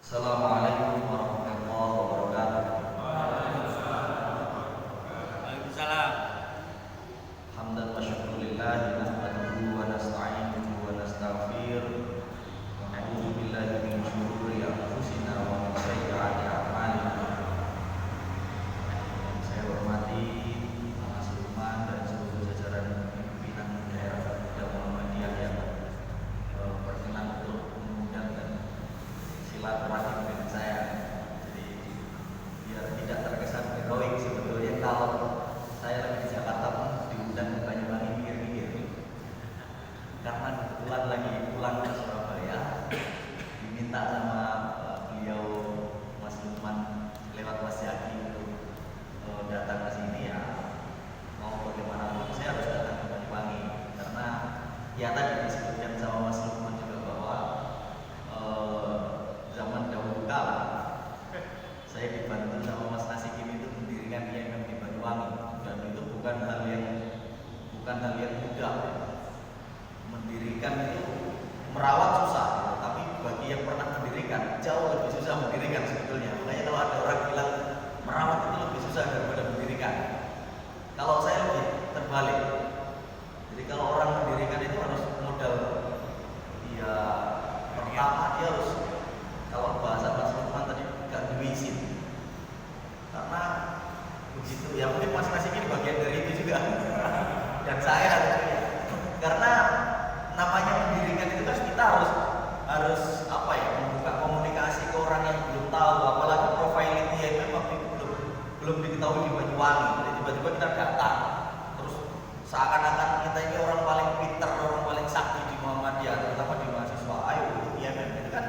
Assalamualaikum warahmatullahi wabarakatuh. Waalaikumsalam. Hamdan wa syukurillah nahmaduhu wa nasta'inuhu wa nastaghfir wa na'udzu billahi min syururi anfusina wa min sayyiati a'malina. Yang saya hormati Mas Lukman dan seluruh jajaran pimpinan daerah Pemuda Muhammadiyah yang berkenan untuk mengundang dan silaturahim dengan saya. Jadi biar tidak terkesan heroik, sebetulnya kalau saya lagi di Jakarta pun diundang ke Banyuwangi mikir-mikir, karena kebetulan lagi pulang ke Surabaya, diminta sama beliau Mas Lukman lewat Mas Yaki untuk datang ke sini. Ya mau bagaimanapun saya harus datang ke Banyuwangi, karena ya tadi disebutkan sama Mas Lukman juga bahwa zaman dahulu kala saya dibantu sama Mas Nasikin itu mendirikan IMM di Banyuwangi, dan itu bukan hal yang mudah. Mendirikan itu merawat susah, tapi bagi yang pernah mendirikan jauh lebih susah mendirikan sebetulnya. Makanya kalau ada orang bilang merawat itu lebih susah daripada mendirikan, kalau saya lebih terbalik. Jadi kalau orang mendirikan itu harus modal, ya pertama dia harus, kalau bahasa Mas Lukman tadi, gak duisin. Karena begitu, ya mungkin Mas Nasik ini bagian dari itu juga. Dan saya karena namanya mendirikan itu kan kita harus apa ya, membuka komunikasi ke orang yang belum tahu, apalagi profilnya yang memang itu belum diketahui di Banyuwangi. Jadi tiba-tiba kita datang, terus seakan-akan kita ini orang paling pintar, orang paling sakti di Muhammadiyah, terutama di mahasiswa. Ayo ikut IMM, itu kan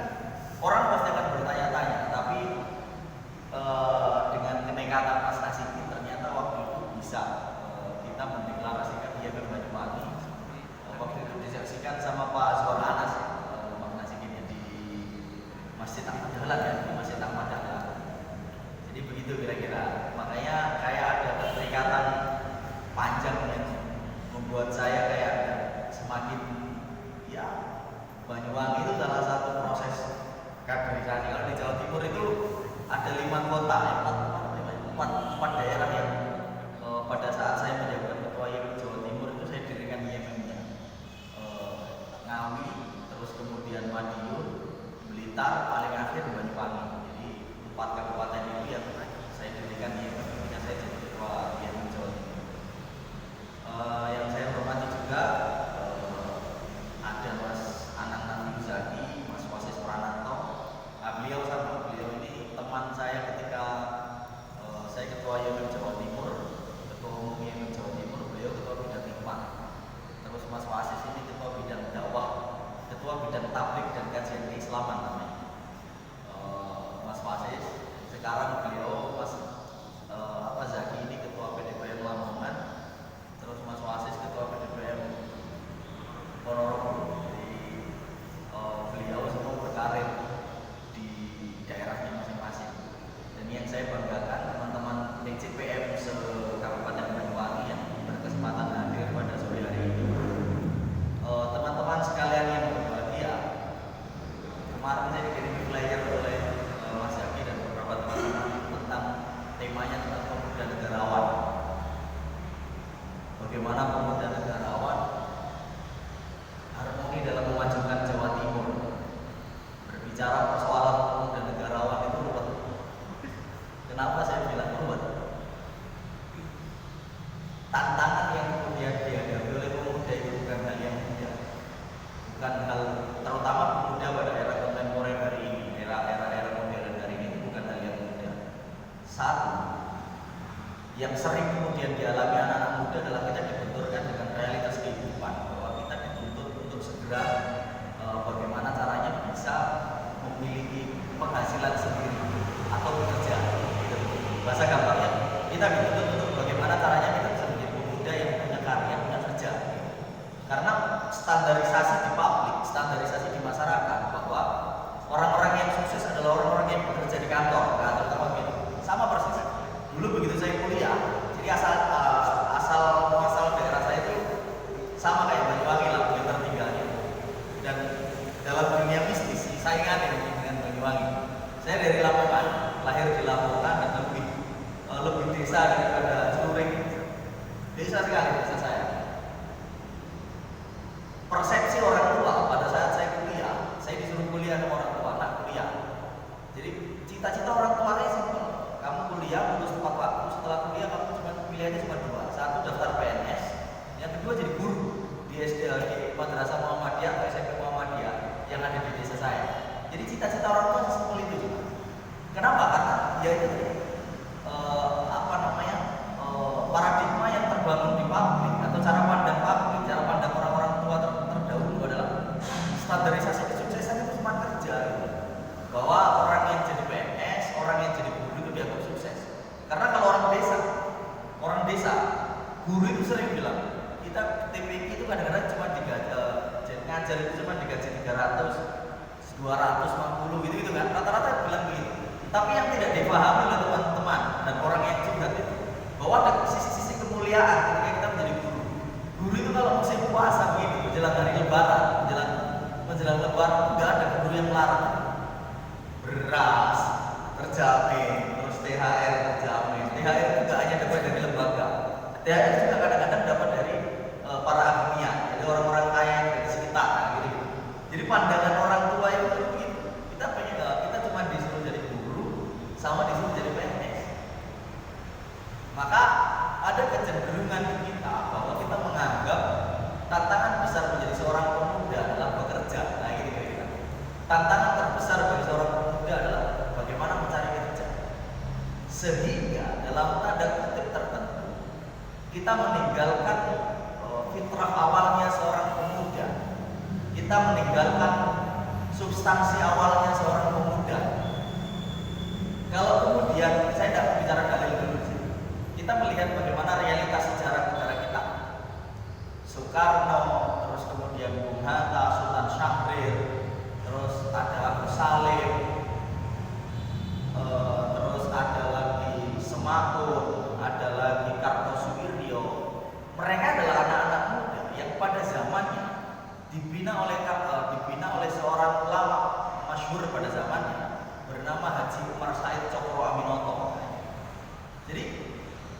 orang pasti akan bertanya-tanya. Tapi dengan kenekatan Mas Nasikin, ternyata waktu itu bisa kita mendeklarasikan IMM Banyuwangi. Waktu itu disaksikan sama Pak Azwar Anas, Mas Nasikin di Masjid Ahmad Dahlan, ya, di Masjid Ahmad Dahlan. Jadi begitu kira-kira. Makanya kayak ada keterikatan panjang yang membuat saya kayak semakin, ya, Banyuwangi itu salah satu proses kaderisasi. Kalau di Jawa Timur itu ada 5 kota, 4 daerah yang pada saat saya menjabat ketua IMM Jawa Timur itu saya dirikan IMM-nya. Ngawi, terus kemudian Madiun, Blitar, paling akhir Banyuwangi. Jadi 4 kabupaten itu yang saya dirikan IMM-nya, saya jadi ketua IMM Jawa Timur. Yang saya hormati juga ada Mas Anang Nabi Zaki, Mas Wasis Prananto. Beliau ini teman saya ketika saya ketua IMM Jawa Timur, ketua umum IMM Jawa Timur, beliau ketua bidang hikmah. Terus Mas Wasis ini ketua bidang dakwah, ketua bidang tablik dan kajian keislaman namanya. Mas Wasis, sekarang beliau Mas Zaki ini ketua PDPM Lamongan, terus Mas Wasis ketua PDPM Ponorogo. Jadi beliau semua berkarir di daerahnya masing-masing. Dan yang saya banggakan, teman-teman DCPM se-Kabupaten Banyuwangi yang berkesempatan hadir pada sore hari ini. Teman-teman sekalian yang berbahagia, kemarin saya dikirimi flyer oleh Mas Yaki dan beberapa teman-teman tentang temanya tentang pemuda negarawan. Bagaimana pemuda negarawan harmoni dalam memajukan Jawa Timur. Berbicara persoalan pemuda negarawan itu ruwet. Kenapa saya bilang ruwet? Tantangan yang kemudian dihadapi oleh pemuda itu bukan hal yang mudah. Bukan hal, terutama pemuda pada era kontemporer hari ini, era modern hari ini, itu bukan hal yang mudah. Satu, yang sering kemudian dialami anak-anak muda adalah kita dibenturkan dengan realitas kehidupan, bahwa kita dituntut untuk segera bagaimana caranya bisa memiliki penghasilan sendiri atau bekerja. Bahasa gampangnya, kita dituntut untuk bagaimana caranya kita bisa menjadi pemuda yang punya karya, punya kerja. Karena standarisasi di publik, standarisasi di masyarakat, bahwa orang-orang yang sukses adalah orang-orang yang bekerja di kantor, terutama gitu. Sama persis. Dulu begitu saya kuliah, jadi asal daerah saya itu sama kayak Banyuwangi lah, tertinggalnya. Dan dalam dunia mistis saingan dengan Banyuwangi. Saya dari Lamongan, lahir di Lamongan dan lebih desa daripada Celuring. Desa sekali desa saya. Persepsi orang tua pada saat saya kuliah, saya disuruh kuliah sama orang tua, anak kuliah. Jadi cita-cita orang tua saya simpel. Kamu kuliah lulus tepat waktu, setelah kuliah kamu pilihannya cuma dua. Satu daftar PNS, yang kedua jadi guru di SD di Madrasah Muhammadiyah atau SMP Muhammadiyah yang ada di desa saya. Jadi cita-cita orang tua simpel itu juga. Kenapa? Karena ya itu paradigma yang terbangun di publik atau cara pandang publik, cara pandang orang-orang tua terdahulu adalah standarisasi kesuksesan itu cuma kerja gitu. Bahwa orang yang jadi PNS, orang yang jadi guru itu dianggap sukses. Karena kalau orang desa, guru itu sering bilang, kita TPQ itu kadang-kadang cuma ngajar itu cuma digaji 300, 250 gitu kan. Rata-rata bilang begitu. Tapi yang tidak dipahami oleh teman-teman dan orang yang curhat itu bahwa ada sisi-sisi kemuliaan ketika kita menjadi guru. Guru itu kalau musim puasa begini, menjelang hari Lebaran, menjelang Lebaran nggak ada guru yang melarang. Beras terjamin, terus THR terjamin. THR itu nggak hanya dapat dari lembaga, THR juga kadang-kadang dapat dari para agniya, dari orang-orang kaya yang dari sekitar, gitu. Jadi pandangan orang tua itu begitu. Kita cuma disuruh jadi guru, sama disuruh jadi PNS. Maka ada kecenderungan di kita bahwa kita menganggap tantangan besar menjadi seorang pemuda adalah bekerja. Nah, gitu kira-kira. Tantangan terbesar bagi seorang pemuda adalah bagaimana mencari kerja. Sehingga dalam tanda kutip tertentu kita meninggalkan fitrah awalnya seorang pemuda. Kita meninggalkan substansi awalnya seorang pemuda. Kalau kemudian saya tidak bicara dalil dulu sih. Kita melihat bagaimana realitas sejarah negara kita. Soekarno, terus kemudian Bung Hatta, Sultan Syahrir, terus ada Agus Salim, terus ada lagi Semakun, ada lagi Kartosuwiryo. Mereka adalah anak-anak muda yang pada zamannya dibina oleh seorang ulama masyhur pada zamannya bernama Haji Umar Said Cokro Aminoto. Jadi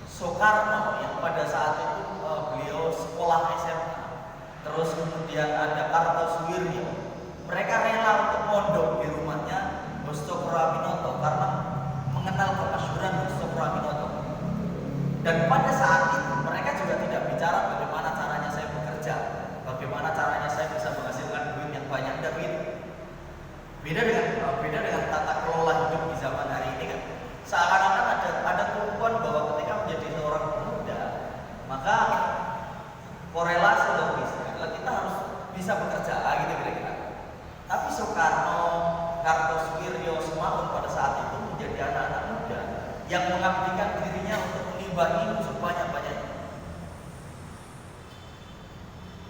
Soekarno yang pada saat itu beliau sekolah SMA, terus kemudian ada Kartosuwiryo, mereka rela untuk mondok di rumahnya Gus Cokro Aminoto karena mengenal kemasyhuran Gus Cokro Aminoto. Dan pada saat itu mereka juga tidak bicara bagaimana caranya saya bekerja, bagaimana caranya saya bisa menghasilkan duit yang banyak, tidak begitu. Beda dengan tata kelola hidup di zaman hari ini kan. Seakan-akan ada tumpuan bahwa ketika menjadi seorang pemuda, maka korelasi logisnya adalah kita harus bisa bekerja, gitu kira-kira. Tapi Soekarno, Kartosuwiryo, Semakun pada saat itu menjadi anak-anak muda yang mengabdikan dirinya untuk menimba ilmu sebanyak-banyaknya.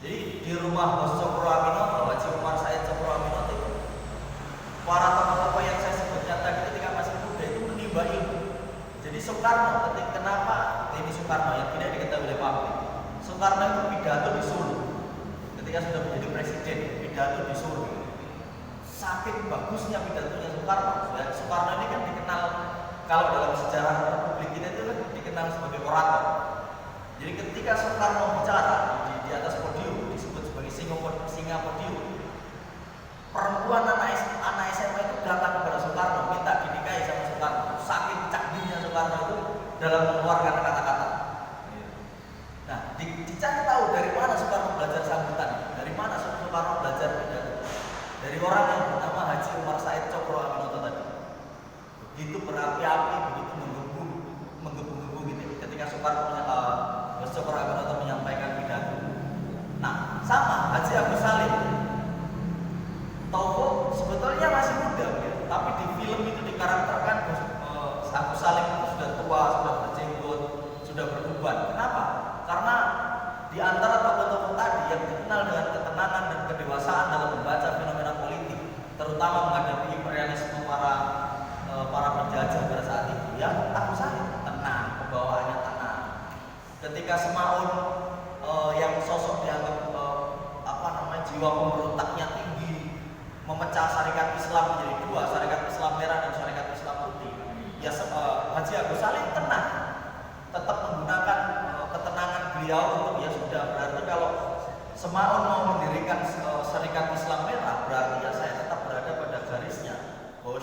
Jadi di rumah Gus Cokro Aminoto, Haji Umar Said Cokro Aminoto itu, para tokoh-tokoh yang saya sebutkan tadi ketika masih muda itu menimba ilmu. Jadi Soekarno, kenapa ini Soekarno yang tidak diketahui oleh publik? Soekarno itu pidato di Solo. Ketika sudah menjadi presiden, pidato di Solo. Saking bagusnya pidatonya Soekarno. Soekarno ini kan dikenal, kalau dalam sejarah Republik kita itu kan dikenal sebagai orator. Jadi ketika Soekarno bicara di atas podium, disebut sebagai singa podium, perempuan anak SMA itu datang kepada Soekarno minta dinikahi sama Soekarno. Saking cakdinya Soekarno itu dalam mengeluarkan kata-kata. Nah, dicari tahu dari mana Soekarno belajar sambutan, dari mana Soekarno belajar pidato. Dari orang yang bernama Haji Umar Said Cokro Aminoto tadi. Begitu berapi-api, begitu menggebu-gebu gitu ketika Cokro Aminoto menyampaikan pidato. Nah, sama Haji Agus Salim. Tokoh sebetulnya masih muda, ya. Tapi di film itu dikarakterkan Agus Salim itu sudah tua, sudah berjenggot, sudah beruban. Kenapa? Karena di antara tokoh-tokoh tadi yang dikenal dengan ketenangan dan kedewasaan dalam membaca fenomena politik, terutama menghadapi imperialisme para penjajah pada saat itu, ya Agus Salim tenang, pembawaannya tenang. Ketika Semakun yang sosok dianggap jiwa pemberontaknya tinggi, memecah syarikat Islam menjadi dua, syarikat Islam merah dan syarikat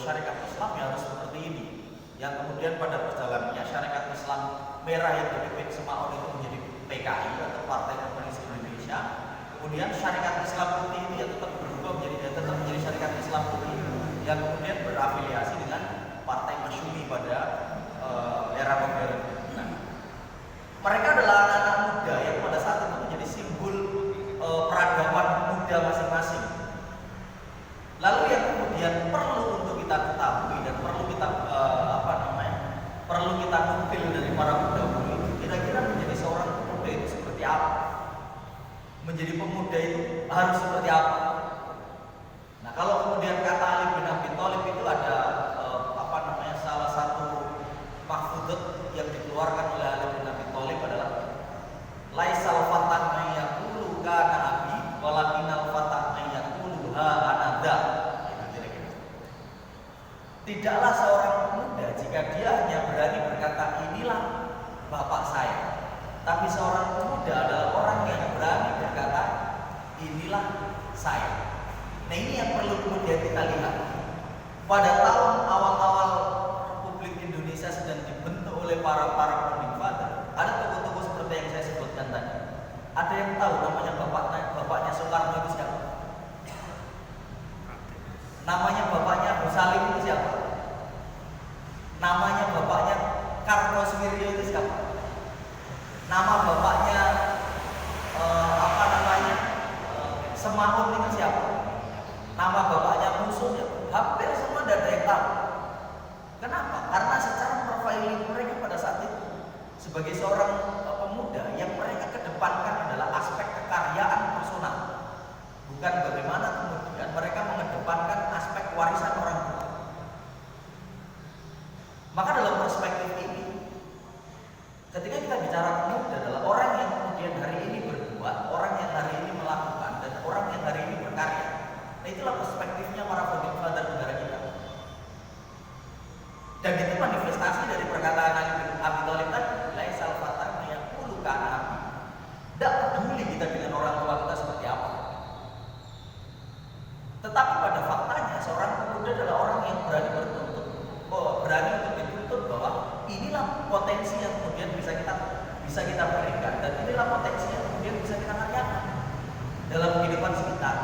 syariat Islam ya harus seperti ini. Yang kemudian pada perjalanannya syariat Islam merah yang dipimpin Semaun itu menjadi PKI atau Partai Komunis Indonesia. Kemudian syariat Islam putih ini ya tetap berubah tetap menjadi syariat Islam putih yang kemudian berafiliasi dengan Partai Masyumi pada era modern. Nah, mereka adalah anak-anak muda yang pada saat itu menjadi simbol peradaban muda masing-masing. Lalu yang kemudian perlu untuk kita ketahui dan perlu kita perlu kita nukil dari para pendahulu itu, kira-kira menjadi seorang pemuda itu seperti apa? Menjadi pemuda itu harus seperti apa? Nah, kalau kemudian kata Ali bin Abi Thalib itu ada salah satu mahfudzat yang dikeluarkan oleh Ali bin Abi Thalib adalah laisal fatah may yaqulu kana abi walakinal fatah may yaqulu ha anada. Tidaklah seorang pemuda jika dia hanya berani berkata inilah bapak saya, tapi seorang pemuda adalah orang yang berani berkata inilah saya. Nah, ini yang perlu kemudian kita lihat. Pada tahun awal-awal Republik Indonesia sedang dibentuk oleh para founding father, ada tokoh-tokoh seperti yang saya sebutkan tadi. Ada yang tahu namanya bapaknya Soekarno itu siapa? Namanya bapaknya Gus Salim itu siapa? Namanya bapaknya Kartosuwiryo itu siapa? Nama bapaknya Semaun itu siapa? Nama bapaknya Musuh siapa? Hampir semua tidak ada yang tahu. Kenapa? Karena secara profiling mereka pada saat itu sebagai seorang pemuda yang mereka kedepankan adalah aspek kekaryaan personal, bukan bagaimana kemudian mereka mengedepankan aspek warisan orang tua. Maka dalam perspektif ini, ketika kita bicara pemuda adalah orang yang kemudian hari ini berbuat, orang yang hari ini melakukan, dan orang yang hari ini berkarya. Nah, itulah perspektifnya para founding father negara kita. Dan itu manifestasi dari perkataan Ali bin Abi Thalib tadi, laisal fatah may yaqulu kana abi. Tidak peduli kita dengan orang tua kita seperti apa. Tetapi pada faktanya seorang pemuda adalah orang yang berani bertuntut, berani untuk dituntut bahwa inilah potensi yang kemudian bisa kita berikan, dan inilah potensi yang kemudian bisa kita karyakan dalam kehidupan sekitar.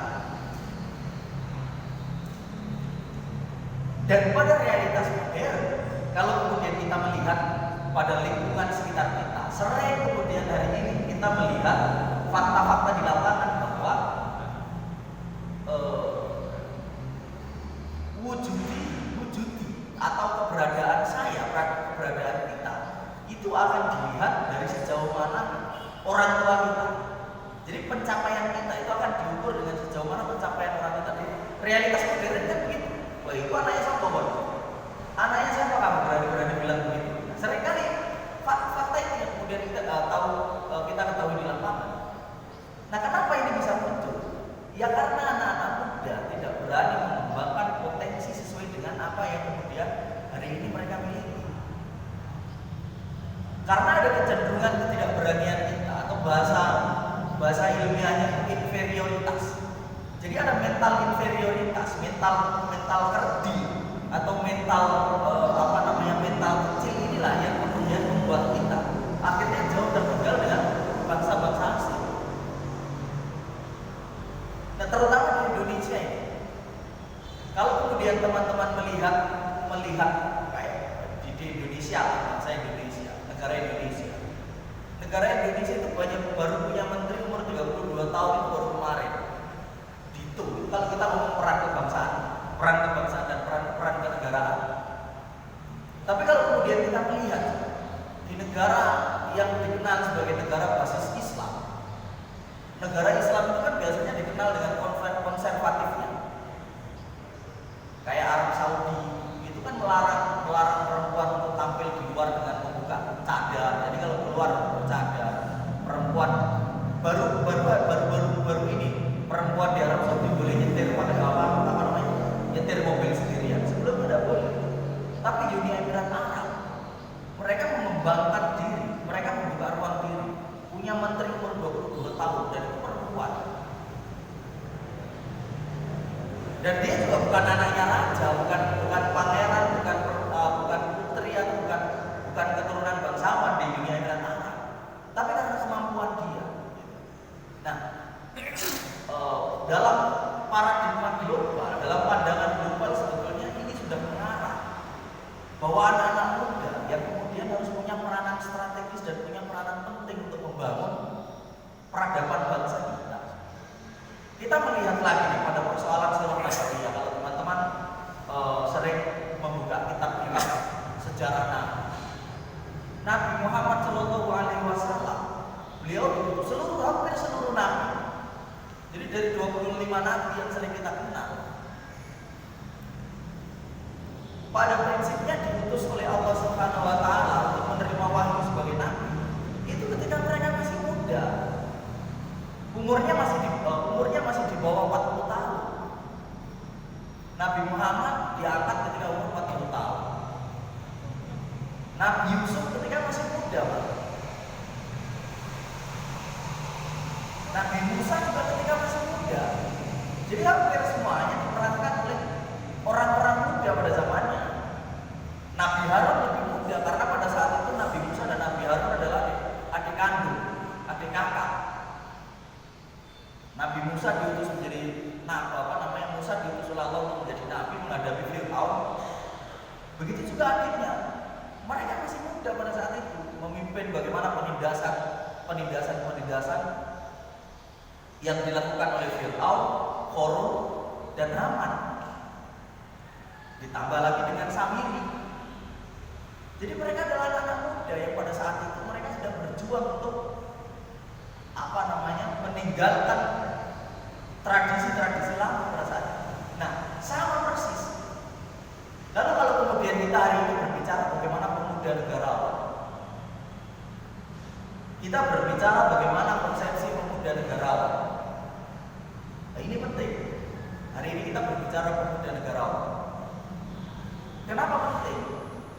Dan pada realitas modern, kalau kemudian kita melihat pada lingkungan sekitar kita, sering kemudian hari ini kita melihat fakta-fakta di lapangan bahwa wujudi atau keberadaan saya, keberadaan kita itu akan dilihat dari sejauh mana orang tua kita. Jadi pencapaian kita itu akan diukur dengan sejauh mana pencapaian orang kita. Jadi realitas modern kan begitu. Wah, itu anaknya siapa, Bon? Anaknya siapa kamu berani bilang begitu? Nah, seringkali fakta itu yang kemudian kita ketahui di lapangan. Nah, kenapa ini bisa muncul? Ya karena anak-anak muda tidak berani mengembangkan potensi sesuai dengan apa yang kemudian hari ini mereka miliki. Karena ada kecenderungan ketidakberanian kita atau bahasa ilmiahnya inferioritas. Jadi ada mental inferioritas, mental kerdi atau mental mental kecil inilah yang kemudian membuat kita akhirnya jauh tertinggal dengan bangsa-bangsa asing. Nah, terutama di Indonesia ini. Kalau kemudian teman-teman melihat kayak di Indonesia, bangsa Indonesia, negara Indonesia. Negara Indonesia itu baru punya menteri umur 32 tahun itu baru kemarin. Kalau kita ngomong peran kebangsaan dan peran kenegaraan. Tapi kalau kemudian kita melihat di negara yang dikenal sebagai negara basis Islam, negara Islam itu kan biasanya dikenal dengan konservatifnya. Kayak Arab Saudi itu kan melarang perempuan untuk tampil di luar dengan membuka cadar. Jadi kalau keluar bercadar, perempuan baru ini perempuan di Arab Saudi boleh nyetir pakai nyetir mobil sendirian. Sebelumnya tidak boleh. Tapi Uni Emirat Arab mereka mengembangkan diri, mereka membuka ruang diri. Punya menteri umur 22 tahun dan itu perempuan. Dan dia juga bukan anaknya raja, bukan bahwa anak-anak muda yang kemudian harus punya peranan strategis dan punya peranan penting untuk membangun peradaban bangsa kita. Kita melihat lagi nih pada persoalan sirah nabawiyah. Kalau teman-teman sering membuka kitab-kitab sejarah Nabi Muhammad Shallallahu Alaihi Wasallam, beliau hampir seluruh nabi. Jadi dari 25 nabi yang sering kita kenal, pada prinsipnya diutus oleh Allah Subhanahu Wa Taala untuk menerima wahyu sebagai nabi. Itu ketika mereka masih muda, umurnya masih di bawah 40 tahun. Nabi Muhammad diangkat ketika umur 40 tahun. Nabi Yusuf ketika masih muda, Pak. Nabi Musa juga ketika masih muda. Jadi hampir semuanya diperankan oleh orang-orang muda pada zamannya. Nabi Harun lebih muda karena pada saat itu Nabi Musa dan Nabi Harun adalah adik kandung, adik kakak. Nabi Musa diutus menjadi Musa diutus oleh Allah untuk menjadi nabi menghadapi Fir'aun. Begitu juga adiknya. Mereka masih muda pada saat itu memimpin bagaimana penindasan yang dilakukan oleh Fir'aun, Qarun, dan Haman. Ditambah lagi dengan Samiri. Jadi mereka adalah anak muda yang pada saat itu mereka sedang berjuang untuk meninggalkan tradisi-tradisi lama pada saat itu. Nah, sama persis. Lalu kalau kemudian kita hari ini berbicara bagaimana pemuda negarawan, kita berbicara bagaimana konsepsi pemuda negarawan. Nah, ini penting. Hari ini kita berbicara pemuda negarawan. Kenapa penting?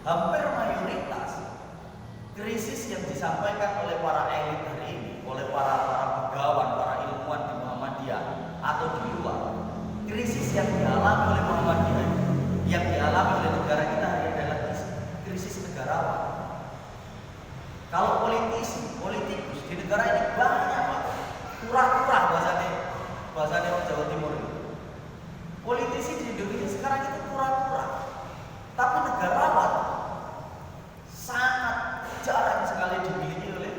Hampir mayoritas krisis yang disampaikan oleh para elit hari ini, oleh para begawan, para ilmuwan di Muhammadiyah atau di luar, krisis yang dialami oleh Muhammadiyah, yang dialami oleh negara kita hari ini adalah krisis negarawan. Kalau politikus di negara ini banyak, Pak, kurang bahasanya orang Jawa Timur ini. Politisi di Indonesia sekarang itu kurang, tapi negarawan sangat jarang sekali dimiliki oleh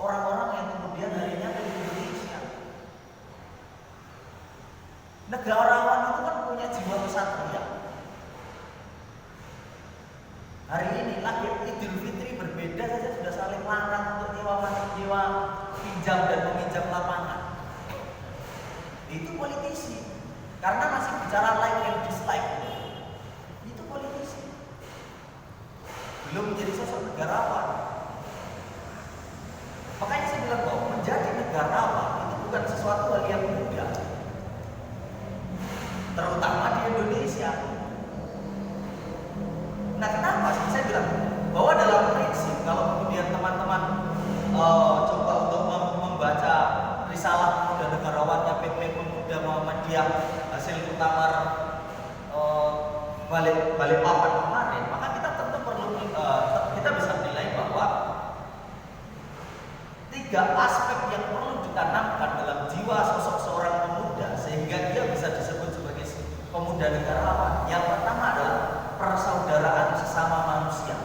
orang-orang yang kemudian harinya ada di Indonesia. Negarawan itu kan punya jiwa kesatria. Hari ini lagi Idul Fitri berbeda saja sudah saling larang untuk nyewa pinjam dan meminjam lapangan. Itu politisi, karena masih bicara like and dislike. Itu politisi, belum menjadi sosok negarawan. Makanya saya bilang bahwa menjadi negarawan itu bukan sesuatu hal yang mudah, terutama di Indonesia. Nah, kenapa sih saya bilang bahwa dalam prinsip kalau kemudian teman-teman coba untuk membaca risalah pemuda negarawannya PP Pemuda Muhammadiyah hasil muktamar Balikpapan kemarin, maka kita tentu perlu kita bisa menilai bahwa 3 aspek yang perlu ditanamkan dalam jiwa sosok seorang pemuda sehingga dia bisa disebut sebagai pemuda negarawan. Yang pertama adalah persaudaraan sesama manusia.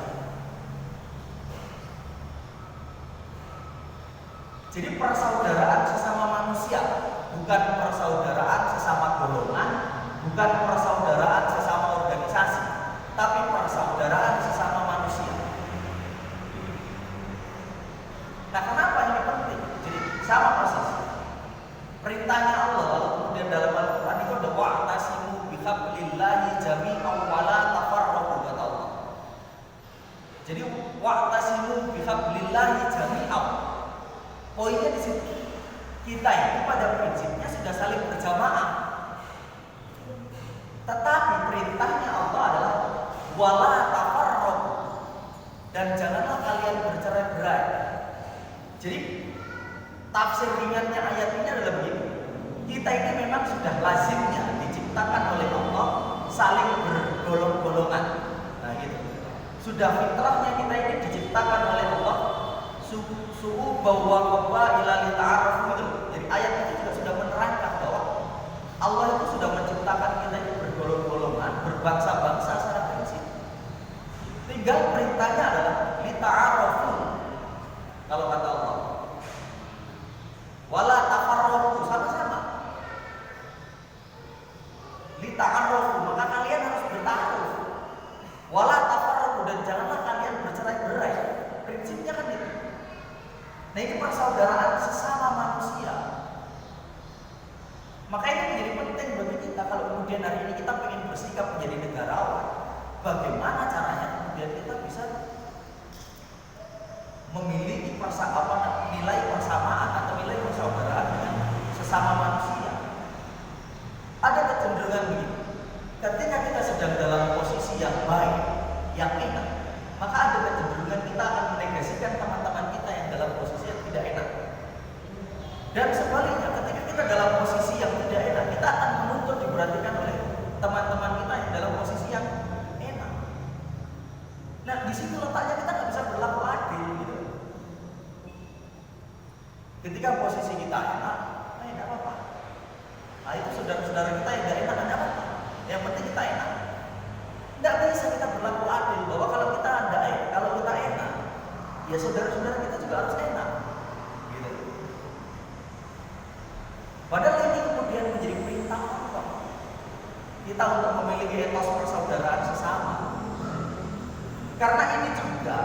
Jadi persaudaraan sesama manusia, bukan persaudaraan sesama golongan, bukan persaudaraan sesama organisasi, tapi persaudaraan sesama manusia. Nah, kenapa ini penting? Jadi sama persis perintahnya Allah, lalu kemudian dalam Al-Quran itu ada wa'tasimu bihablillahi jami'an wa la tafarraqu, kata Allah. Jadi wa'tasimu bihablillahi jami'an. Poinnya di situ. Kita ini pada prinsipnya sudah saling berjamaah. Tetapi perintahnya Allah adalah wala tafarraqu, dan janganlah kalian bercerai-berai. Jadi tafsir ringannya ayat ini adalah begini. Kita ini memang sudah lazimnya diciptakan oleh Allah saling bergolong-golongan. Nah, gitu. Sudah fitrahnya kita ini diciptakan oleh Allah su'u bahwa ila lita'arafu gitu. Jadi ayat itu juga sudah menerangkan bahwa Allah itu sudah menciptakan kita itu bergolong-golongan, berbangsa-bangsa secara prinsip. Tinggal perintahnya adalah lita'arafu. Kalau kata Allah, wala tafarraqu, sama-sama. Lita'arafu, maka kalian harus bertaaruf. Wala tafarraqu, dan janganlah kalian bercerai-berai. Prinsipnya kan itu. Nah, ini persaudaraan sesama manusia. Makanya menjadi penting bagi kita kalau kemudian hari ini kita ingin bersikap menjadi negarawan. Bagaimana caranya kemudian kita bisa memiliki nilai persamaan atau nilai persaudaraan dengan sesama manusia. Ada kecenderungan begini. Ketika kita sedang dalam posisi yang baik, yang enak, maka ada kecenderungan kita akan menegasikan teman-teman kita yang dalam posisi yang tidak enak. Dan sebaliknya, ketika kita dalam posisi yang tidak enak, kita akan menuntut diperhatikan oleh teman-teman kita yang dalam posisi yang enak. Nah, di situ letaknya kita nggak bisa berlaku adil, gitu. Ketika posisi kita enak, nggak apa-apa. Nah, itu saudara-saudara kita yang nggak enak, nggak apa-apa. Yang penting kita enak. Nggak bisa kita berlaku adil bahwa kalau kita enak, ya saudara-saudara kita juga harus enak. Gitu. Padahal ini kemudian menjadi perintah Allah kita untuk memiliki etos persaudaraan sesama. Karena ini juga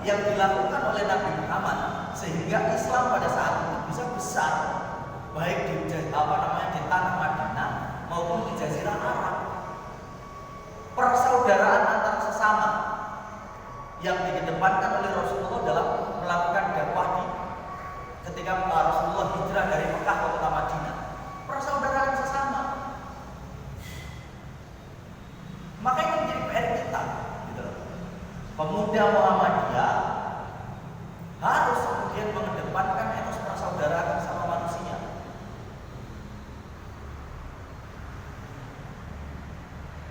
yang dilakukan oleh Nabi Muhammad sehingga Islam pada saat itu bisa besar, baik di tanah Madinah maupun di Jazirah Arab. Persaudaraan antar sesama yang dikedepankan oleh Rasulullah dalam melakukan dakwah ketika Rasulullah hijrah dari Mekah ke kota Madinah. Persaudaraan sesama. Maka ini menjadi PR kita, gitu. Pemuda Muhammadiyah harus kemudian mengedepankan etos persaudaraan sama manusia.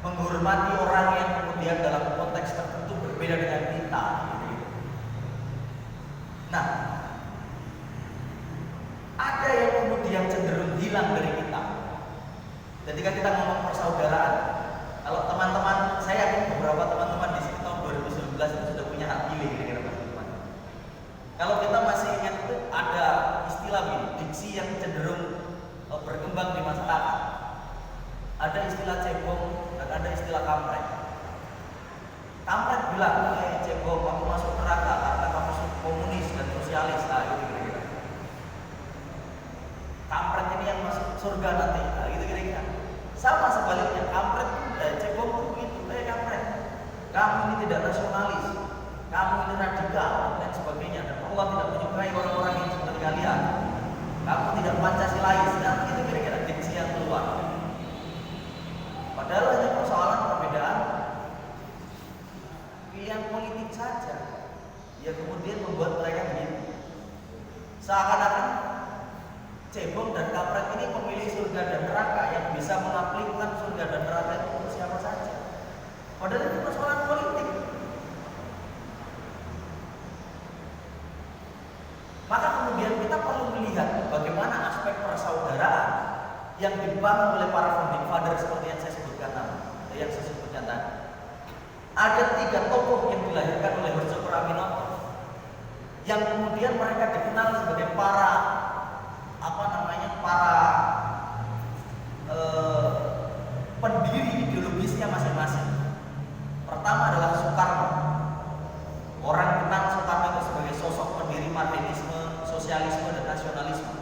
Menghormati orang yang kemudian dalam konteks tertentu berbeda dengan kita, gitu. Nah, ada yang kemudian cenderung hilang dari kita ketika kita ngomong persaudaraan. Kalau teman-teman, saya yakin beberapa teman-teman di sini tahun 2019 itu sudah punya hak pilih kira-kira teman-teman. Kalau kita masih ingat itu ada istilah ini, diksi yang cenderung berkembang di masyarakat. Ada istilah cebong dan ada istilah kampret. Kampret bilang, cebong, kamu masuk neraka karena kamu komunis dan sosialis. Nah, gitu kira-kira. Kampret ini yang masuk surga nanti. Nah, gitu kira-kira. Sama sebaliknya, kampret cebong itu begitu, kampret. Kamu ini tidak nasionalis, kamu ini radikal dan sebagainya. Dan Allah tidak menyukai orang-orang yang seperti kalian. Kamu tidak Pancasilais. Nah, itu kira-kira diksi yang keluar. Padahal hanya persoalan perbedaan pilihan politik saja. Ya kemudian membuat mereka begitu. Seakan-akan cebong dan kampret ini memilih surga dan neraka yang bisa mengaplikan surga dan neraka itu untuk siapa saja. Padahal itu persoalan politik. Maka kemudian kita perlu melihat bagaimana aspek persaudaraan yang dibangun oleh para founding father seperti yang saya sebutkan tadi. Ada 3 tokoh yang dilahirkan oleh Herzog Aminoto yang kemudian mereka dikenal sebagai para pendiri ideologisnya masing-masing. Pertama adalah Soekarno. Orang kenal Soekarno itu sebagai sosok pendiri Marxisme, sosialisme dan nasionalisme.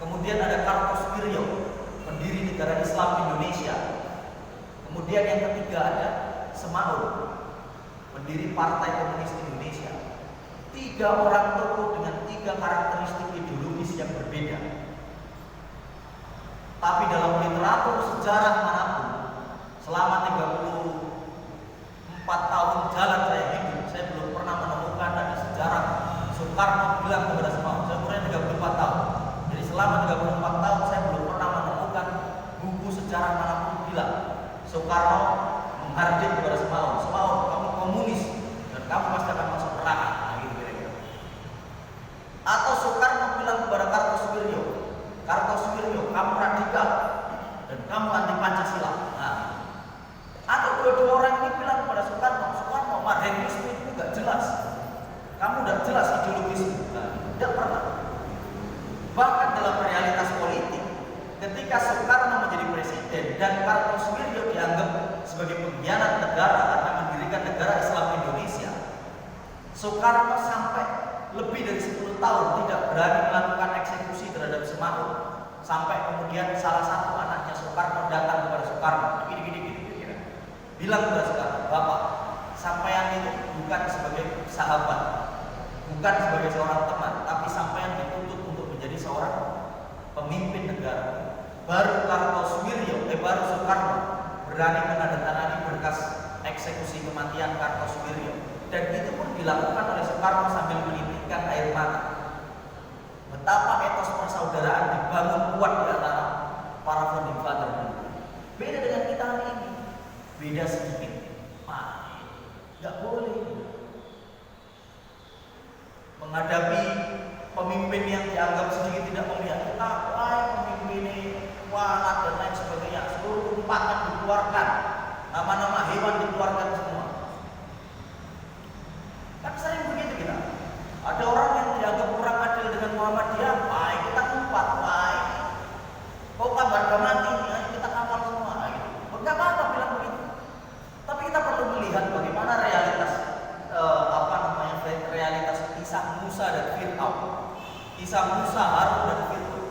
Kemudian ada Kartosuwiryo, pendiri negara Islam Indonesia. Kemudian yang ketiga ada Semaun, pendiri Partai Komunis Indonesia. 3 orang tokoh dengan 3 karakteristik ideologis yang berbeda. Tapi dalam literatur sejarah manapun, selama 34 tahun jalan saya hidup, saya belum pernah menemukan ada sejarah Soekarno bilang kepada Semaun. Saya umurnya 34 tahun. Jadi selama 34 tahun saya belum pernah menemukan buku sejarah manapun bilang Soekarno menghardik kepada Semaun, kamu komunis dan kamu pasti akan masuk neraka. Nah, gitu kira-kira. Atau Soekarno bilang kepada Kartosuwiryo, kamu radikal dan kamu anti Pancasila. Nah, atau dua-dua orang ini bilang kepada Soekarno, jelas ideologis bukan, tidak pernah. Bahkan dalam realitas politik, ketika Soekarno menjadi presiden dan Kartosuwiryo dianggap sebagai pengkhianat negara karena mendirikan negara Islam Indonesia, Soekarno sampai lebih dari 10 tahun tidak berani melakukan eksekusi terhadap Semarang. Sampai kemudian salah satu anaknya Soekarno datang kepada Soekarno, gini, bilang kepada Soekarno, Bapak, sampean itu bukan sebagai sahabat, bukan sebagai seorang teman, tapi sampean dituntut untuk menjadi seorang pemimpin negara. Baru baru Soekarno berani menandatangani berkas eksekusi kematian Kartosuwiryo, dan itu pun dilakukan oleh Soekarno sambil menitikkan air mata. Betapa etos persaudaraan dibangun kuat di antara para founding father. Beda dengan kita hari ini, beda sedikit, nggak boleh menghadapi pemimpin yang dianggap sedikit tidak memihak kita. Pemimpin ini walat dan lain sebagainya, seluruh umpatan dikeluarkan, nama-nama hewan dikeluarkan semua. Kan sering begitu kita. Ada orang yang dianggap kurang adil dengan Muhammadiyah, kita umpat, kau kabar mati, kita kapal semua. Enggak apa-apa bilang begitu. Tapi kita perlu melihat bagaimana realitas realitas kisah Musa dan Fir'aun, kisah Musa, Harun dan Fir'aun.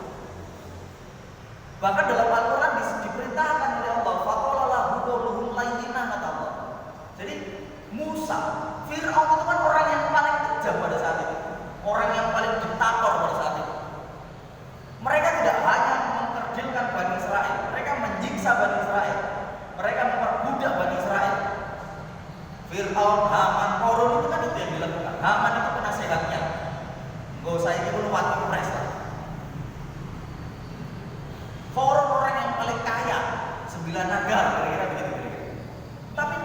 Bahkan dalam Al-Quran diperintahkan oleh Allah, faqala lahu qawluhum layyinah, kata Allah. Jadi Musa, Fir'aun itu kan orang yang paling kejam pada saat itu, orang yang paling diktator pada saat itu. Mereka tidak hanya mengkerdilkan Bani Israel, mereka menyiksa Bani Israel, mereka memperbudak Bani Israel. Fir'aun, Haman, Korun itu kan itu yang dilakukan. Haman itu penasehatnya. Gak usah ini pun wakil pres. Korun orang yang paling kaya, 9 negara, kira-kira begitu. Tapi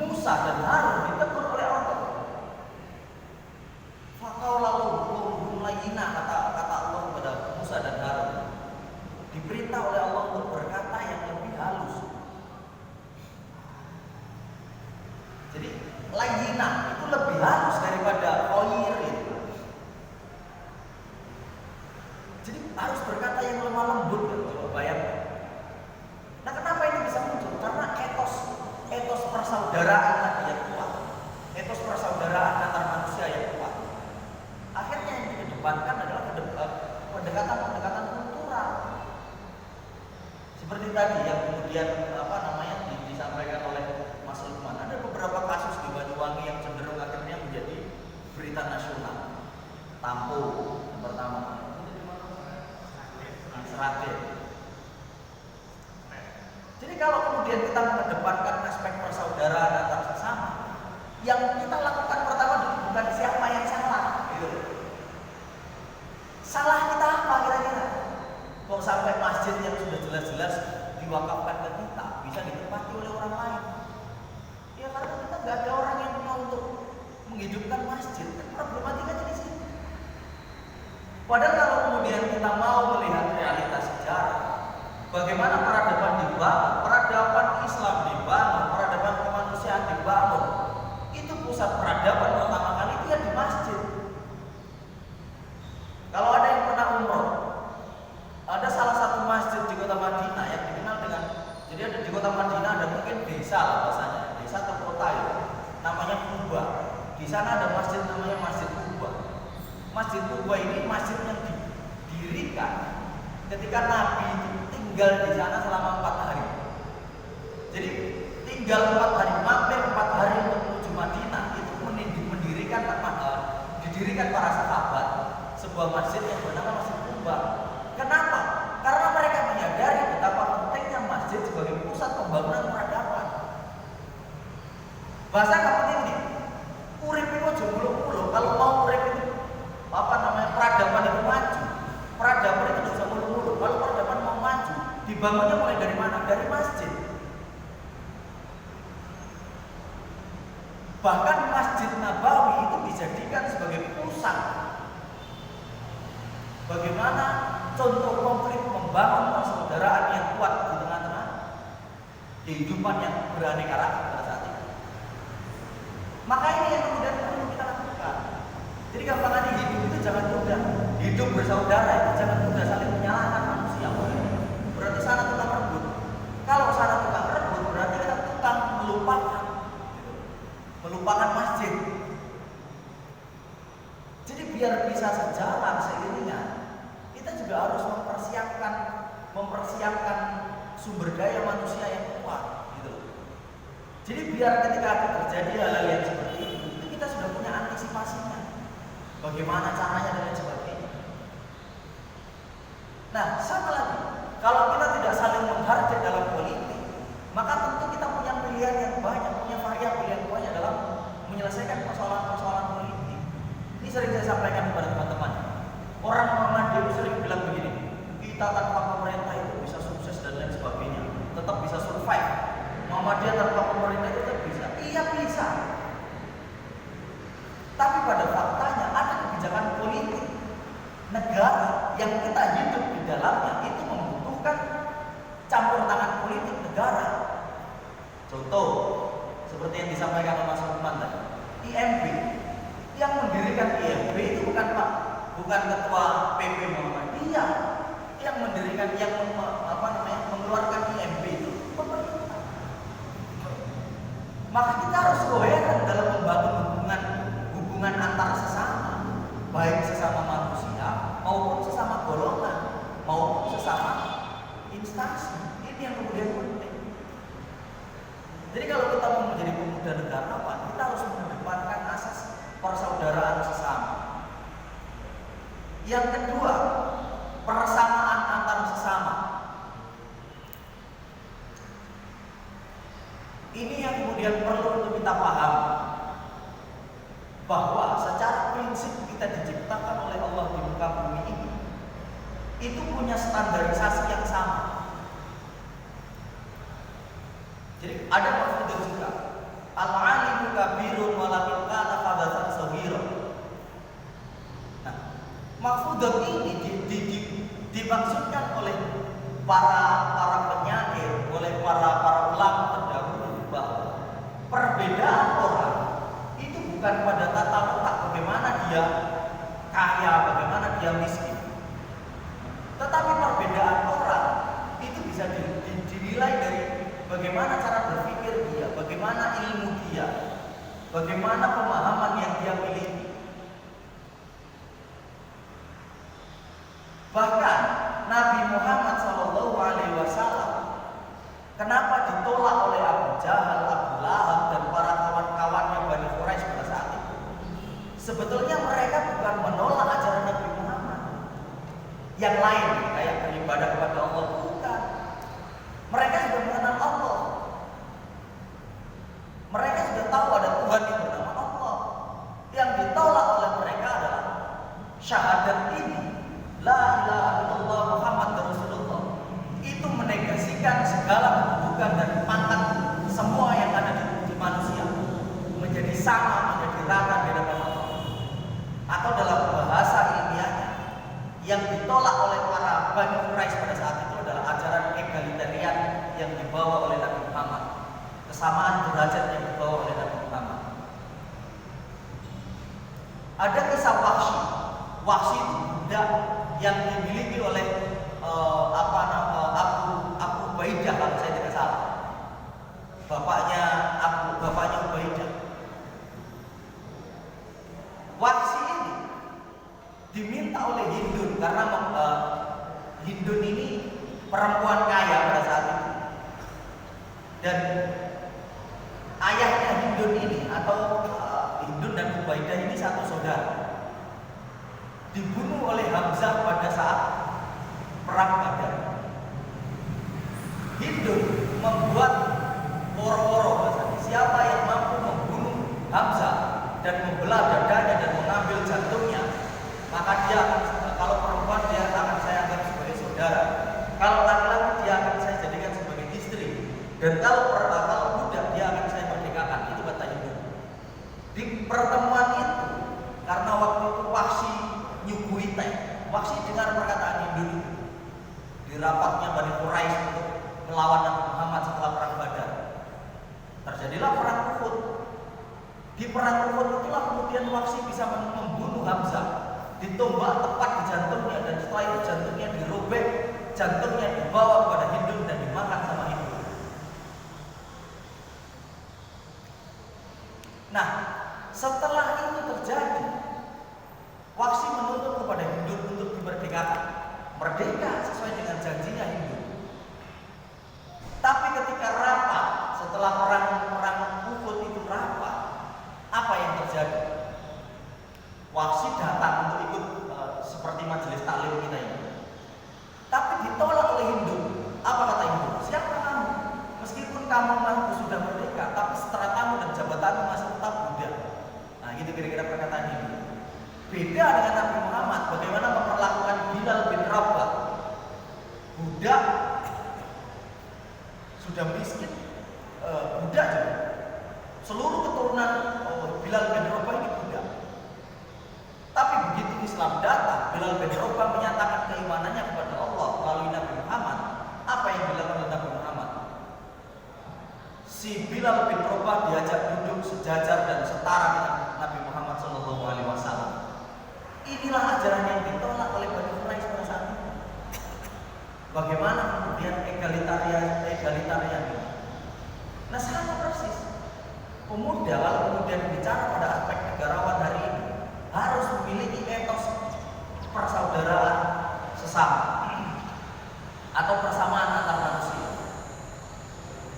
Musa dan Harun ditegur oleh Allah. Faqaulahu layyinah, kata Allah kepada Musa dan Harun. Diperintah oleh Allah untuk berkata yang lebih halus. Jadi layyinah itu lebih halus daripada khair itu. Jadi harus berkata yang lemah lembut, coba bayangkan. Nah, kenapa ini bisa muncul? Karena etos persaudaraan tadi yang kuat, etos persaudaraan antar manusia yang kuat. Akhirnya yang dikedepankan adalah pendekatan kultural. Seperti tadi yang kemudian disampaikan oleh Mas Lukman, ada beberapa kasus di Banyuwangi yang cenderung akhirnya menjadi berita nasional. Tampo yang pertama, Sragen. Jadi kalau kemudian kita mengedepankan aspek persaudaraan antar sesama, yang kita lakukan pertama bukan siapa yang salah, gitu. Salah kita apa kira-kira? Kok sampai masjid yang sudah jelas-jelas diwakafkan ke kita bisa ditempati oleh orang lain? Ya karena kita nggak ada orang yang mau untuk menghidupkan masjid. Kan problematikanya di sini. Padahal kalau kemudian kita mau melihat realitas sejarah, bagaimana peradaban dibangun, peradaban Islam dibangun, peradaban kemanusiaan dibangun, itu pusat peradaban pertama kali itu ya di masjid. Kalau ada yang pernah umroh, ada salah satu masjid di kota Madinah yang dikenal dengan, jadi ada di kota Madinah ada mungkin desa lah bahasanya, desa atau kota ya, namanya Kuba. Di sana ada masjid namanya Masjid Kuba. Masjid Kuba ini masjid yang didirikan ketika Nabi itu tinggal di sana selama 4 hari. Jadi tinggal 4 hari, mampir 4 hari untuk menuju Madinah, itu didirikan para sahabat sebuah masjid yang bernama Masjid Kuba. Kenapa? Karena mereka menyadari betapa pentingnya masjid sebagai pusat pembangunan peradaban. Bahasa kamu ini, urip itu jumlah-jumlah. Kalau mau urip itu peradaban itu maju. Peradaban itu bisa mulu-mulu. Kalau peradaban mau maju, dibangunnya mulai dari mana? Dari masjid. Bahkan Masjid Nabawi itu dijadikan sebagai pusat bagaimana contoh konkret membangun persaudaraan yang kuat di tengah-tengah kehidupan yang beraneka ragam pada saat itu. Maka ini yang kemudian perlu kita lakukan. Jadi gampangannya hidup itu jangan mudah. Hidup bersaudara itu jangan mudah saling menyalahkan manusia. Berarti sana tukang rebut. Kalau sana tukang rebut berarti kita tukang melupakan masjid. Jadi biar bisa sejalan seiringan, kita juga harus mempersiapkan sumber daya manusia yang kuat, gitu. Jadi biar ketika terjadi hal-hal yang seperti itu kita sudah punya antisipasinya. Bagaimana caranya dan lain sebagainya. Nah, sama lagi, kalau kita tidak saling menghargai dalam politik, maka tentu kita punya pilihan yang banyak, punya variabel yang banyak dalam menyelesaikan persoalan-persoalan politik. Ini sering saya sampaikan kepada teman-teman. Orang Muhammadiyah sering bilang begini, kita tanpa pemerintah itu bisa sukses dan lain sebagainya, tetap bisa survive. Muhammadiyah tanpa pemerintah itu tetap bisa. Iya bisa. Tapi pada faktanya ada kebijakan politik negara yang kita hidup di dalamnya itu membutuhkan campur tangan politik negara. Contoh seperti yang disampaikan oleh Mas Lukman tadi, IMB. Yang mendirikan IMB itu bukan ketua PP Muhammadiyah. Yang mendirikan, mengeluarkan IMB itu pemerintah. Maka kita harus koheren dalam membangun hubungan antar sesama, baik sesama manusia maupun sesama golongan maupun sesama instansi. Ini yang kemudian penting. Jadi kalau kita mau menjadi pemuda negarawan, kita harus mengedepankan asas persaudaraan sesama. Yang kedua, persamaan antar sesama. Ini yang kemudian perlu untuk kita pahami, bahwa secara prinsip kita diciptakan oleh Allah di muka bumi ini itu punya standarisasi yang sama. Jadi ada maksudnya juga al-alimu kabirun walakin kana hadatsan saghira. Nah, maksudnya ini dimaksudkan oleh para penyair, oleh para ulama terdahulu bahwa perbedaan orang itu bukan pada tata letak bagaimana dia kaya, bagaimana dia miskin. Tetapi perbedaan orang itu bisa dinilai dari bagaimana cara berpikir dia, bagaimana ilmu dia, bagaimana pemahaman yang dia miliki. Bahkan Nabi Muhammad SAW kenapa ditolak oleh Abu Jahal, Abu Lahab dan para kawan-kawannya Bani Quraisy pada saat itu? Sebetulnya mereka bukan menolak ajaran Nabi Muhammad yang lain, kayak beribadah kepada Allah, bukan. Mereka sudah mengenal Allah. Mereka sudah tahu ada Tuhan yang bernama Allah. Yang ditolak oleh mereka adalah syahadat ini, la ilaha illallah Muhammad Rasulullah. Itu menegasikan segala kedudukan dan pangkat semua yang ada di manusia menjadi sama, menjadi rata di hadapan Allah. Atau dalam bahasa ilmiahnya, yang ditolak oleh para Bani Quraisy pada saat itu adalah ajaran egalitarian yang dibawa oleh Nabi Muhammad, kesamaan derajat yang dibawa oleh Nabi Muhammad. Ada kisah Wahsy. Wahsy itu budak yang dimiliki oleh Abu Ubaidah, kalau saya tidak salah. Bapaknya Ubaidah. Wahsy ini diminta oleh Hindun karena Hindun ini perempuan kaya pada saat itu. Dan ayahnya Hindun ini atau Hindun dan Ubaidah ini satu saudara. Dibunuh oleh Hamzah pada saat perang Badar. Hindun membuat woro-woro, siapa yang mampu membunuh Hamzah dan membelah dadanya dan mengambil jantungnya, maka dia akan, kalau perempuan dia akan saya anggap sebagai saudara, kalau laki-laki dia akan saya jadikan sebagai istri, dan kalau budak dia akan saya merdekakan. Itu kata Hindun. Di pertemuan itu, karena waktu itu Wahsy nyuguhi teh, Wahsy dengar perkataan Hindun itu di rapatnya Bani Quraisy untuk melawan Nabi Muhammad setelah perang Badar. Terjadilah perang Uhud. Di perang Uhud itulah kemudian Wahsy bisa membunuh Hamzah, ditombak tepat di jantungnya, dan setelah itu jantungnya dirobek, jantungnya dibawa kepada Hindun dan dimakan sama Hindun. Nah, setelah itu terjadi, Wahsy menuntut kepada Hindun untuk dimerdekakan, merdeka sesuai dengan janjinya Hindun. Tapi ketika rapat, setelah perang Uhud itu rapat, apa yang terjadi? Wahsy datang untuk ikut seperti majelis taklim kita ini, tapi ditolak oleh Hindun. Apa kata Hindun? Siapa kamu? Meskipun kamu sudah merdeka, tapi stratamu dan jabatanmu masih tetap budak. Nah, gitu kira-kira perkataan Hindun. Beda dengan Nabi Muhammad, bagaimana memperlakukan Bilal bin Rabah, budak, sudah miskin, budak juga. Seluruh keturunan Bilal bin Rabah ini budak. Tapi begitu Islam datang, Bilal bin Rabah menyatakan keimanannya kepada Allah melalui Nabi Muhammad. Apa yang dilakukan oleh Nabi Muhammad? Si Bilal bin Rabah diajak duduk sejajar dan setara dengan Nabi Muhammad SAW. Inilah ajaran yang ditolak oleh Bani Quraisy pada saat itu. Bagaimana kemudian egalitarian ini? Nah, sama persis. Pemuda kalau kemudian bicara pada aspek negarawan hari ini harus memiliki etos persaudaraan sesama atau persamaan antar manusia.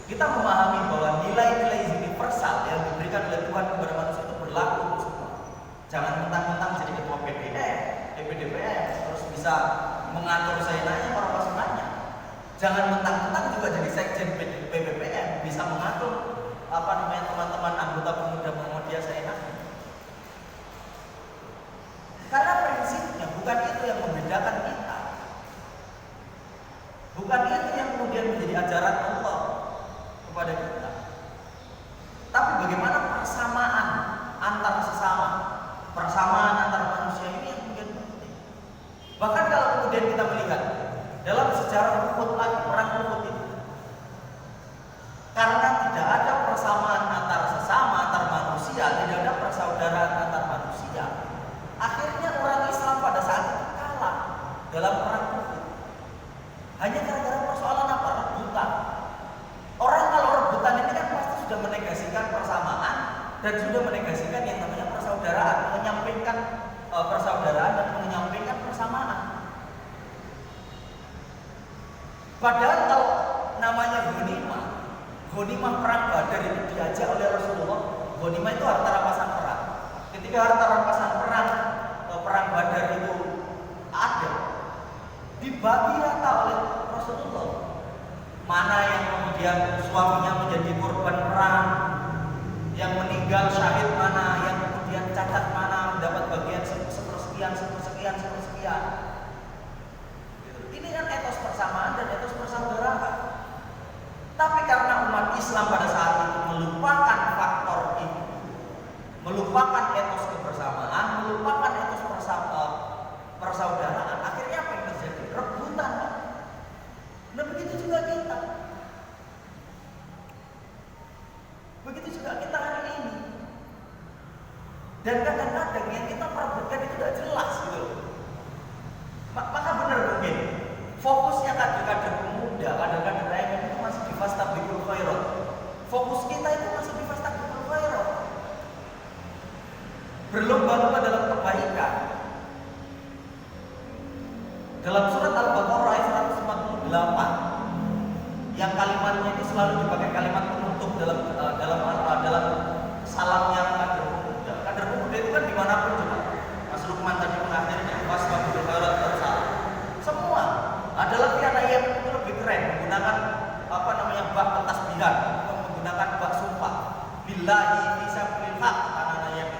Kita memahami bahwa nilai-nilai universal yang diberikan oleh Tuhan kepada manusia itu berlaku untuk semua. Jangan mentang-mentang jadi ketua DPR terus bisa mengatur sainanya para pasangannya. Jangan mentang-mentang juga jadi sekjen PBPM bisa mengatur teman-teman anggota pemuda Muhammadiyah sainanya. Karena prinsipnya bukan itu yang membedakan kita. Bukan itu yang kemudian menjadi ajaran Allah kepada kita. Tapi bagaimana persamaan antar sesama, persamaan antar manusia ini yang kemudian penting. Bahkan kalau kemudian kita melihat dalam sejarah Uhud lagi, perang Uhud itu, karena tidak ada persamaan antar sesama, antar manusia, tidak ada persaudaraan antar manusia, akhirnya orang Islam pada saat itu kalah dalam perang Uhud. Hanya gara-gara persoalan apa? Rebutan. Orang kalau rebutan ini kan pasti sudah menegasikan persamaan dan sudah menegasikan yang namanya persaudaraan, menyampaikan persaudaraan dan menyampaikan persamaan. Padahal kalau namanya ghanimah perang Badar itu diajak oleh Rasulullah. Ghanimah itu harta rampasan perang. Ketika harta rampasan perang Badar itu ada, dibagi rata oleh Rasulullah. Mana yang kemudian suaminya menjadi korban perang, yang meninggal syahid mana, yang kemudian cacat mana, mendapat bagian sepersekian. Ini kan etos persamaan dan etos persaudaraan. Tapi karena umat Islam pada saat itu melupakan faktor itu, melupakan etos kebersamaan, melupakan etos persaudaraan, akhirnya apa yang terjadi? Rebutan. Nah, begitu juga kita. Begitu juga kita hari ini. Dan kadang-kadang yang kita perebutkan itu tidak jelas gitu. Maka benar mungkin fokusnya kader-kader pemuda, kader-kader lainnya itu masih di fastabiqul khairat. Fokus kita itu masih di fastabiqul khairat. Berlomba-lomba dalam kebaikan. Dalam surat Al-Baqarah ayat 148 yang kalimatnya ini selalu dipakai kalimat penutup dalam salamnya kader pemuda. Kader pemuda itu kan dimanapun juga. Mas Lukman tadi mengakhirnya fastabiqul khairat tersalah. Semua ada lagi anak yang itu lebih keren menggunakan bak tasbihan, menggunakan bak sumpah. Billahi fisabilil haq anak yang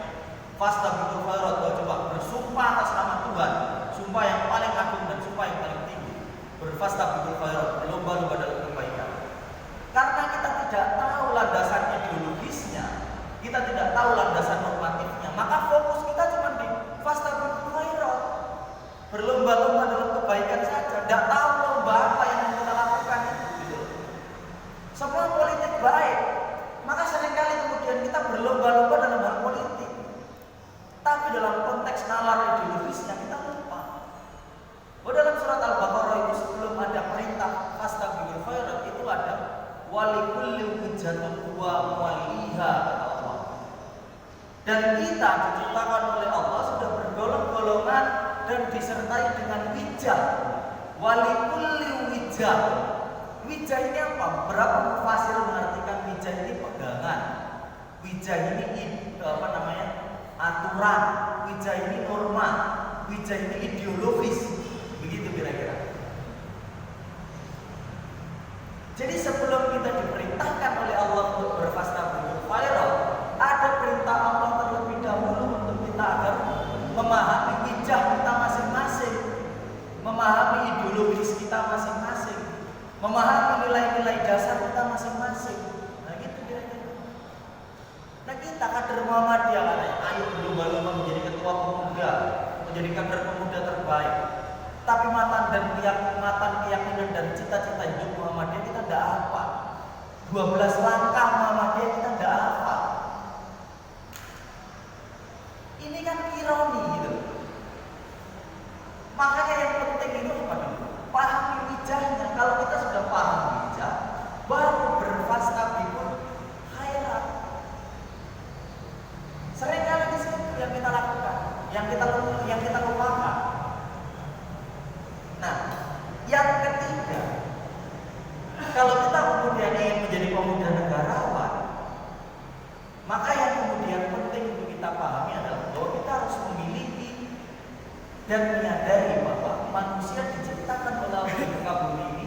fastabiqul khairat. Coba bersumpah atas nama Tuhan, sumpah yang paling agung dan sumpah yang paling tinggi. Berfastabiqul khairat, berlomba-lomba dalam kebaikan. Karena kita tidak tahu landasan ideologisnya, kita tidak tahu landasan normatifnya, maka fokus kita cuma di fastabiqul khairat, berlomba-lomba dalam kebaikan saja. Tidak tahu lomba apa yang kita lakukan itu. Gitu. Semua politik baik, maka seringkali kemudian kita berlomba-lomba dalam hal Dan kita diciptakan oleh Allah sudah bergolong-golongan dan disertai dengan wijah. Walikulli wijah. Wijah ini apa? Berapa mufasir mengartikan wijah ini pegangan. Wijah ini aturan. Wijah ini norma. Wijah ini ideologis. Begitu kira-kira. Jadi sebelum kita diperintahkan oleh Allah untuk berfastabiqul khairat, ada perintah Allah terlebih dahulu untuk kita agar memahami wijah kita masing-masing, memahami ideologis kita masing-masing, memahami nilai-nilai dasar kita masing-masing. Nah gitu kira-kira. Nah kita kader Muhammadiyah katanya, ayo berlomba-lomba menjadi ketua pemuda, menjadi kader pemuda terbaik. Tapi matan keyakinan dan cita-cita hidup Muhammadiyah kita tidak apa. 12 langkah Muhammadiyah kita tidak apa. Ini kan ironi gitu. Makanya yang penting itu apa dulu? Pahami wijahnya. Kalau kita sudah paham wijah, baru berfastabiqul khairat. Seringkali di situ yang kita lakukan, yang kita lupakan. Nah, yang ketiga, kalau kita kemudian ingin menjadi pemuda negarawan, maka yang kemudian penting untuk kita pahami adalah bahwa kita harus memiliki dan menyadari bahwa manusia diciptakan oleh Allah di muka bumi ini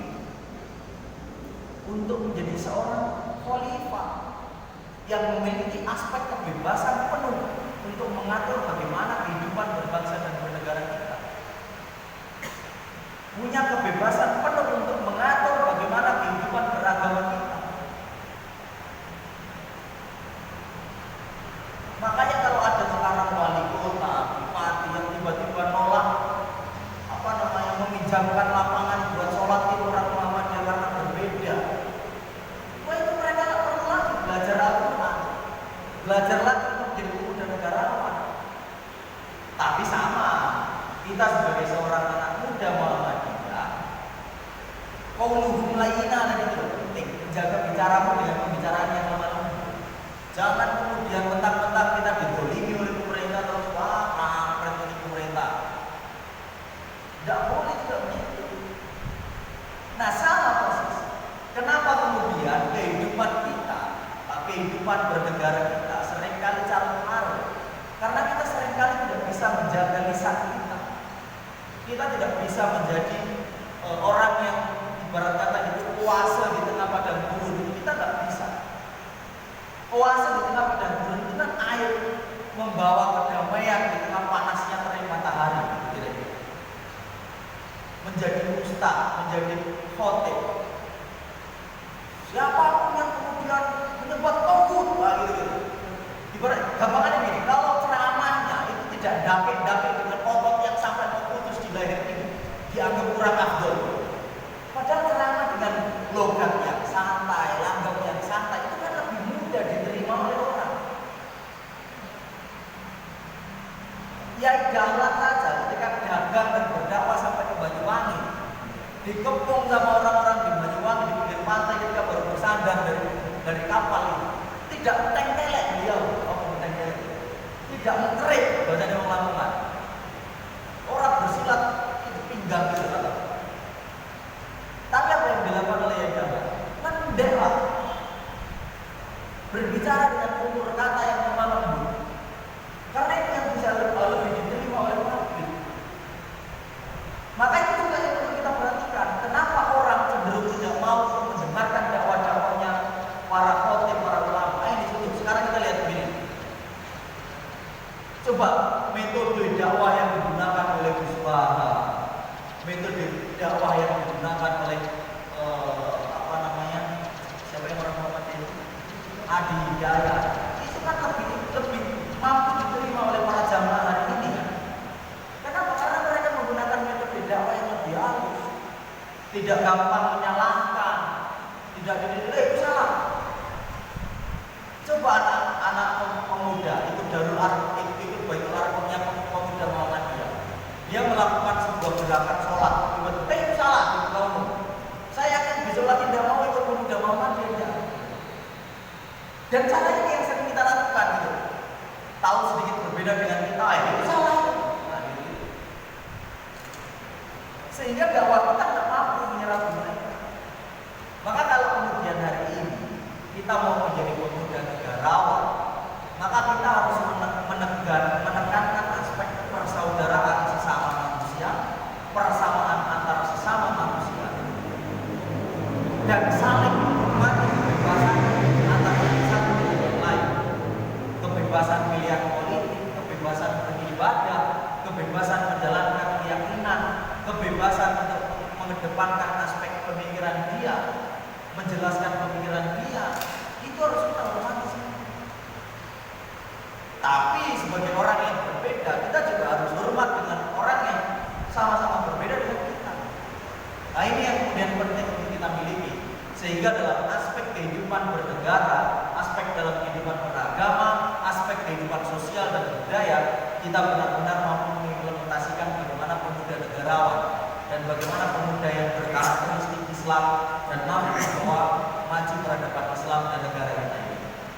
untuk menjadi seorang khalifah yang memiliki aspek kebebasan penuh untuk mengatur bagaimana kehidupan berbangsa dan bernegara kita. Punya kebebasan penuh untuk mengatur bagaimana kehidupan beragama kita. Makanya kalau ada sekarang wali kota, bupati yang tiba-tiba nolak meminjamkan lapangan buat sholat itu orang Muhammadiyah karena berbeda, wah itu mereka tak perlu lagi belajar Al-Quran, belajar lagi untuk menjadi pemuda negarawan. Tapi sama, kita sebagai seorang anak muda Muhammadiyah, qauluhum layyinah dan itu penting, menjaga bicaramu dengan pembicaraan yang lemah lembut. Jangan kemudian mentang-mentang kita didolimi oleh pemerintah terus kampret oleh pemerintah. Tidak boleh juga begitu. Nah sama persis. Kenapa kemudian kehidupan kita, kehidupan bernegara kita seringkali carut-marut? Karena kita seringkali tidak bisa menjaga lisan kita. Kita tidak bisa menjadi orang yang ibarat kata itu puasa di tengah padang gurun. Kita tidak bisa. Puasa di tengah padang gurun itu kan air membawa kedamaian di tengah panasnya terik matahari. Menjadi ustaz, menjadi khotib. Siapapun yang kemudian menyebut togut, gitu. Ibarat gampangannya gini, kalau ceramahnya itu tidak dakik-dakik dengan otot yang sampai terputus di leher ini, dianggap kurang afdol. Padahal ceramah dengan logat yang santai, langgam yang santai itu kan lebih mudah diterima oleh orang. Ya dahlah saja ketika dagang dan berdakwah sampai ke Banyuwangi, dikepung sama orang-orang di Banyuwangi di pinggir pantai ketika baru bersandar dari kapal itu, tidak tengkelek beliau, tidak mengkerik bahasanya orang Lamongan. Orang bersilat itu pinggang gitu kata. Tapi apa yang dilakukan oleh Yai Dahlan? Mendeklah, berbicara dengan tutur kata yang lemah lembut. Karena itu yang bisa lebih diterima oleh publik. Maka itu juga yang perlu kita perhatikan. Kenapa orang cenderung tidak mau mendengarkan dakwah-dakwahnya para khotib, para ulama? Ini ditutup. Sekarang kita lihat begini. Coba metode dakwah yang digunakan oleh Gus Baha, metode dakwah yang digunakan oleh siapa yang orang Muhammadiyah itu? Adi Hidayat. Itu kan lebih mampu diterima oleh para jamaah hari ini kan? Kenapa? Karena mereka menggunakan metode dakwah yang lebih halus, tidak gampang menyalahkan, tidak dinilai itu salah. Coba anak-anak pemuda itu Darul Arqam, itu Baitul Arqamnya pemuda Muhammadiyah, dia melakukan sebuah gerakan sholat, tiba-tiba itu salah di kaum. Saya yakin besok lagi tidak mau ikut pemuda Muhammadiyah. Dan cara ini yang sering kita lakukan gitu. Tahu sehingga dakwah kita tidak mampu menyerap mereka. Maka kalau kemudian hari ini kita mau menjadi pemuda negarawan, maka kita harus menekankan aspek persaudaraan sesama manusia, persamaan antara sesama manusia, dan saling menghormati kebebasan antara satu dengan yang lain. Kebebasan pilihan politik, kebebasan beribadah, kebebasan menjalankan keyakinan, kebebasan untuk mengedepankan aspek pemikiran dia, menjelaskan pemikiran dia, itu harus kita hormati. Tapi sebagai orang yang berbeda, kita juga harus hormat dengan orang yang sama-sama berbeda dengan kita. Nah, ini yang kemudian penting untuk kita miliki, sehingga dalam aspek kehidupan bernegara, aspek dalam kehidupan beragama, aspek kehidupan sosial dan budaya, kita benar-benar mampu mengimplementasikan bagaimana pemuda negarawan dan bagaimana pemuda yang berkarakteristik Islam dan mampu membawa maju peradaban Islam dan negara kita ini.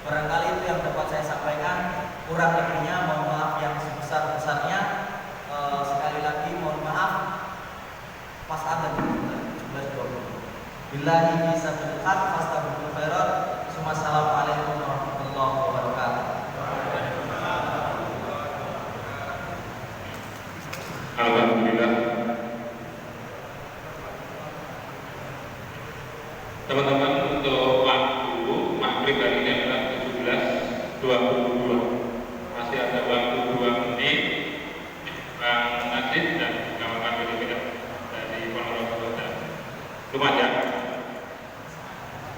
Barangkali itu yang dapat saya sampaikan. Kurang lebihnya mohon maaf yang sebesar-besarnya. Sekali lagi mohon maaf. Pas ada 17:20. Billahi fisabilillah fastabirul khairat. Wassalamualaikum warahmatullahi wabarakatuh. Alhamdulillah. Teman-teman, untuk waktu maghrib hari ini adalah 17:22. Masih ada waktu 2 menit. Bang Nasib dan kawan-kawan dari Ponorogo Kota. Lumayan.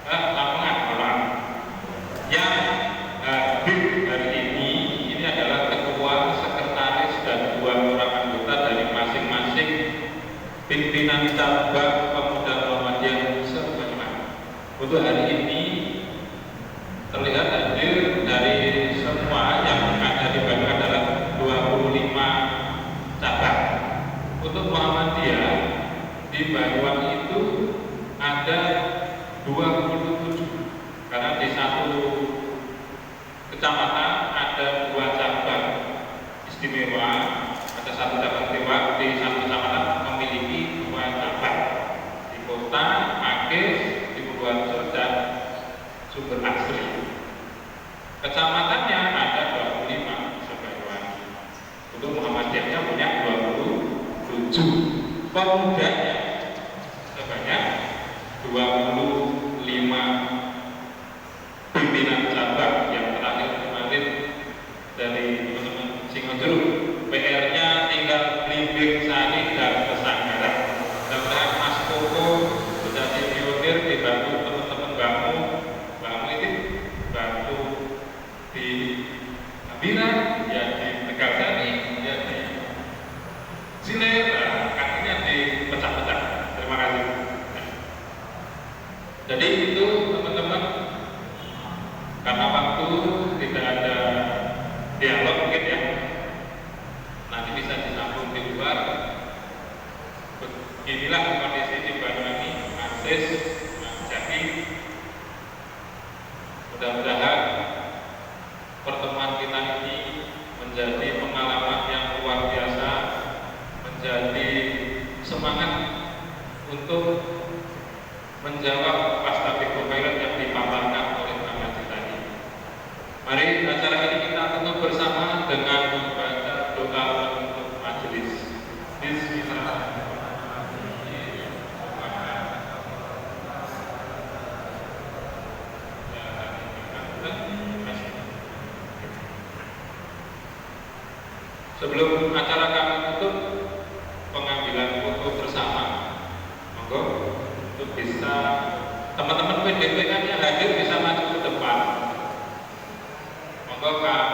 Lapangan orang yang hadir hari ini adalah ketua, sekretaris, dan 2 orang anggota dari masing-masing pimpinan cabang pemuda Muhammadiyah se-Banyuwangi. Untuk hari ini terlihat hadir dari semua yang ada di Banyuwangi adalah 25 cabang. Untuk Muhammadiyah di Banyuwangi itu ada 27, karena di satu kecamatan ada 2 cabang istimewa, ada 1 cabang istimewa di satu kecamatan memiliki 2 cabang, di Kota, Pakis, di Purworejo, dan Sumber Asri. Kecamatannya ada 25 se-Banyuwangi. Untuk Muhammadiyahnya punya 27, pemudanya sebanyak 25 pimpinan cabang. Yang terakhir kemarin dari teman-teman Singojuru, PR-nya tinggal Blimbing Sari dan Pesanggaran. Dan Mas Koko sudah pionir dibantu teman-teman Bamu itu bantu di Abira, ya di Tegalsari, ya di Siler, kakinya dipecah-pecah. Terima kasih. Jadi itu teman-teman, karena waktu tidak ada dialog mungkin ya, nanti bisa disambung di luar. Inilah kondisi di Banyuwangi, Akses, Jaki. Mudah-mudahan pertemuan kita ini menjadi pengalaman yang luar biasa, menjadi semangat untuk menjawab fastabikul khairat yang dipaparkan oleh Ahmad Tani. Mari acara ini kita tutup bersama dengan membaca doa untuk majelis. Bismillahirrahmanirrahim. Sebelum acara kami tutup, pengambilan foto bersama, monggo untuk bisa teman-teman PDP kan yang hadir bisa maju ke depan. Monggo Kak